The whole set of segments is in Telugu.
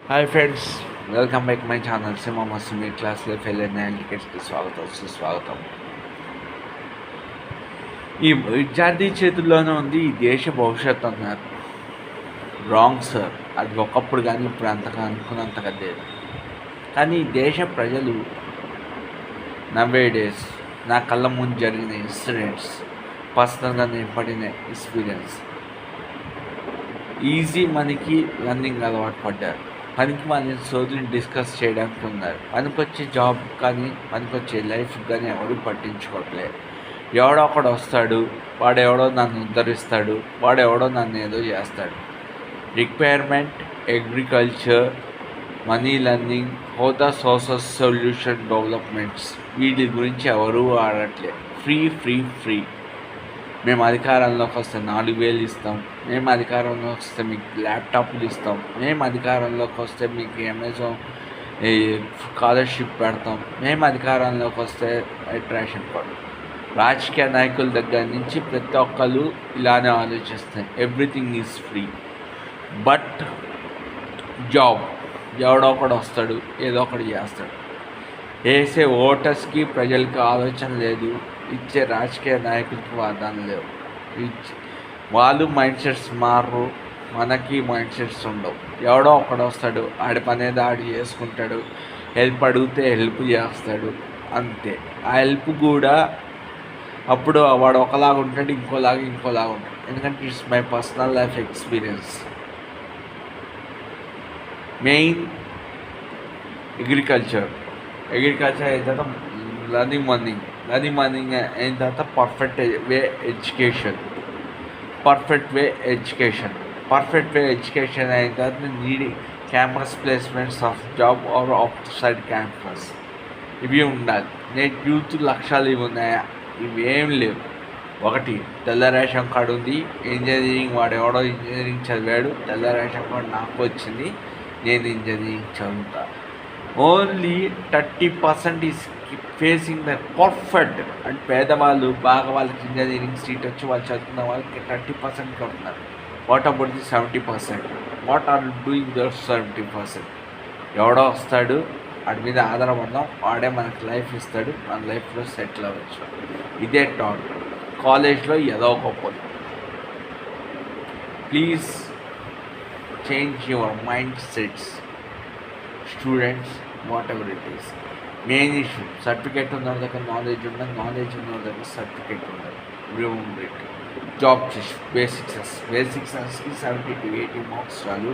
Hi friends, welcome back my channel Simha మస్తు మీ క్లాస్లో ఫెయిల్ అయిన టికెట్స్కి స్వాగతం సుస్వాగతం. ఈ విద్యార్థి చేతుల్లోనే ఉంది ఈ దేశ భవిష్యత్తు అన్నారు. రాంగ్ సార్, అది ఒకప్పుడు కానీ ఇప్పుడు అంతగా అనుకున్నంతగా లేదు. కానీ ఈ దేశ ప్రజలు నవ్వే డేస్ నా కళ్ళ ముందు జరిగిన ఇన్సిడెంట్స్, పర్సనల్గా నేను పడిన ఎక్స్పీరియన్స్, ఈజీ మనీకి రన్నింగ్ అలవాటు పడ్డారు. పనికి మన సోదరుని డిస్కస్ చేయడానికి ఉన్నారు. పనికొచ్చే జాబ్ కానీ పనికొచ్చే లైఫ్ కానీ ఎవరు పట్టించుకోవట్లేదు. ఎవడో ఒకడు వస్తాడు, వాడెవడో నన్ను ఉద్ధరిస్తాడు, వాడెవడో నన్ను ఏదో చేస్తాడు. రిక్వైర్మెంట్, అగ్రికల్చర్, మనీ లెర్నింగ్, హోదా సోర్సెస్ సొల్యూషన్ డెవలప్మెంట్స్, వీటి గురించి ఎవరూ ఆడట్లేదు. Free free free. మేము అధికారంలోకి వస్తే 4,000 ఇస్తాం, మేము అధికారంలోకి వస్తే మీకు ల్యాప్టాప్లు ఇస్తాం, మేము అధికారంలోకి వస్తే మీకు అమెజాన్ స్కాలర్షిప్ పెడతాం, మేము అధికారంలోకి వస్తే రేషన్ కార్డు. రాజకీయ నాయకుల దగ్గర నుంచి ప్రతి ఒక్కరు ఇలానే ఆలోచిస్తాయి. Everything is free. But job ఎవడో ఒకడు వస్తాడు, ఏదో ఒకటి చేస్తాడు. వేసే ఓటర్స్కి ప్రజలకి ఆలోచన లేదు, ఇచ్చే రాజకీయ నాయకులకి వాదన లేవు. వాళ్ళు మైండ్ సెట్స్ మారరు, మనకి మైండ్ సెట్స్ ఉండవు. ఎవడో ఒకడు వస్తాడు, ఆడి పని ఏదో ఆడి చేసుకుంటాడు, హెల్ప్ అడిగితే హెల్ప్ చేస్తాడు, అంతే. ఆ హెల్ప్ కూడా అప్పుడు వాడు ఒకలాగా ఉంటాడు, ఇంకోలాగా ఉంటాడు. ఎందుకంటే it's my personal life experience. Main agriculture అయిన తర్వాత లర్నింగ్ అయిన తర్వాత పర్ఫెక్ట్ వే ఎడ్యుకేషన్ అయిన తర్వాత need campus placements of job or outside campus. ఇవి ఉండాలి. నేటి యూత్ లక్ష్యాలు ఇవి ఉన్నాయా? ఇవి ఏం లేవు. ఒకటి, తెల్ల రేషన్ కార్డు ఉంది. ఇంజనీరింగ్ వాడు ఎవడో ఇంజనీరింగ్ చదివాడు, తెల్ల రేషన్ కార్డు నాకు వచ్చింది, నేను ఇంజనీరింగ్ చదువుతా. Only 30% is facing the perfect. And పేదవాళ్ళు బాగా వాళ్ళకి ఇంజనీరింగ్ సీట్ వచ్చి వాళ్ళు చదువుకున్న వాళ్ళకి 30% కొడుతున్నారు. What about the 70%? What are doing the 70%? ఎవడో వస్తాడు, వాడి మీద ఆధారపడదాం, వాడే మనకి లైఫ్ ఇస్తాడు, మన లైఫ్లో సెటిల్ అవ్వచ్చు. ఇదే టాక్ కాలేజ్లో ఏదో గొప్పది. Please change your mind sets students. What ever it is, main issue certificate ఉన్న దగ్గర నాలెడ్జ్ ఉండదు, నాలెడ్జ్ ఉన్న దగ్గర సర్టిఫికేట్ ఉండదు. Remove it. జాబ్ చేసి బేసిక్స్కి 70 to 80 మార్క్స్ చాలు.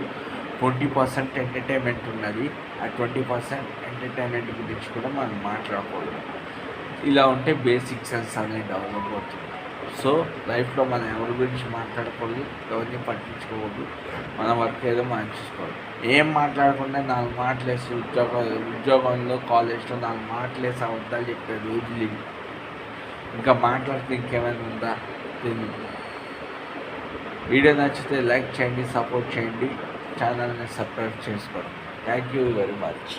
20% ఎంటర్టైన్మెంట్ ఉన్నది. ఆ 20% ఎంటర్టైన్మెంట్ గురించి కూడా మనం మాట్లాడకూడదు. ఇలా ఉంటే బేసిక్ సెన్స్ అనేది డెవలప్ అవుతుంది. సో లైఫ్లో మనం ఎవరి గురించి మాట్లాడకూడదు, ఎవరిని పట్టించుకోకూడదు, మన వర్క్ ఏదో మనం చూసుకోవాలి. ఏం మాట్లాడకుండా 4 మాటలేసి ఉద్యోగంలో కాలేజ్లో 4 మాటలేసి అబద్ధాలు చెప్పే రోజులు ఇవి. ఇంకా మాట్లాడితే ఇంకేమైనా ఉందా తెలియదు. వీడియో నచ్చితే లైక్ చేయండి, సపోర్ట్ చేయండి, ఛానల్ని సబ్స్క్రైబ్ చేసుకోండి. Thank you very much.